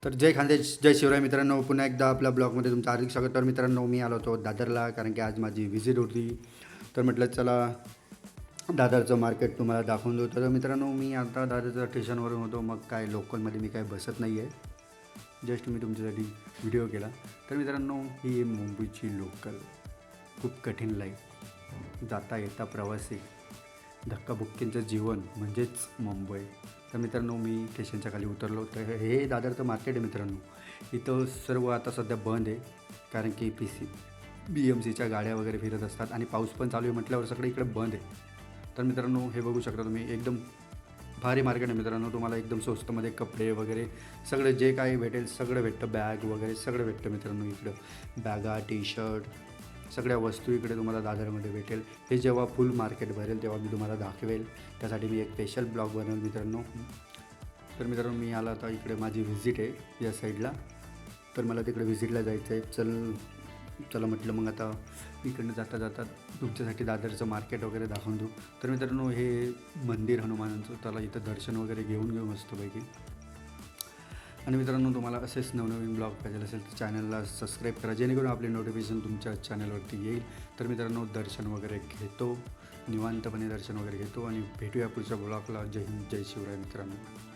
तर जय खानदेश, जय शिवराय मित्रांनो. पुन्हा एकदा आपल्या ब्लॉगमध्ये तुमचं हार्दिक स्वागत. तर मित्रांनो, मी आलो होतो दादरला, कारण की आज माझी व्हिजिट होती. तर म्हटलं चला दादरचं मार्केट तुम्हाला दाखवून देऊ. तर मित्रांनो, मी आता दादरच्या स्टेशनवरून होतो. मग काय लोकलमध्ये मी काय बसत नाही आहे, जस्ट मी तुमच्यासाठी व्हिडिओ केला. तर मित्रांनो, ही आहे मुंबईची लोकल. खूप कठीण लाईफ, जाता येता प्रवासी, धक्काबुक्कींचं जीवन म्हणजेच मुंबई. तर मित्रांनो, मी स्टेशनच्या खाली उतरलो. तर हे दादरचं मार्केट आहे मित्रांनो. इथं सर्व आता सध्या बंद आहे, कारण की BMCच्या गाड्या वगैरे फिरत असतात आणि पाऊस पण चालू आहे म्हटल्यावर सगळं इकडे बंद आहे. तर मित्रांनो, हे बघू शकता तुम्ही, एकदम भारी मार्केट आहे मित्रांनो. तुम्हाला एकदम स्वस्तमध्ये कपडे वगैरे सगळं जे काही भेटेल सगळं भेटतं. बॅग वगैरे सगळं भेटतं मित्रांनो इकडं. बॅगा, टी शर्ट, सगळ्या वस्तू इकडे तुम्हाला दादरमध्ये भेटेल. हे जेव्हा फुल मार्केट भरेल तेव्हा मी तुम्हाला दाखवेल. त्यासाठी मी एक स्पेशल ब्लॉग बनवेल मित्रांनो. तर मित्रांनो, मी आला आता इकडे माझी व्हिजिट आहे या साईडला. तर मला तिकडे व्हिजिटला जायचं आहे. चला म्हटलं मग आता इकडनं जाता जाता तुमच्यासाठी दादरचं मार्केट वगैरे दाखवून देऊ. तर मित्रांनो, हे मंदिर हनुमानांचं, त्याला इथं दर्शन वगैरे घेऊन घेऊ मस्तपैकी. आणि मित्रांनो, तुम्हाला असेच नवनवीन ब्लॉग पाहिजे असेल तर चॅनलला सबस्क्राईब करा, जेणेकरून आपले नोटिफिकेशन तुमच्या चॅनलवरती येईल. तर मित्रांनो, दर्शन वगैरे घेतो, निवांतपणे दर्शन वगैरे घेतो आणि भेटूया पुढच्या ब्लॉगला. जय हिंद, जय शिवराय मित्रांनो.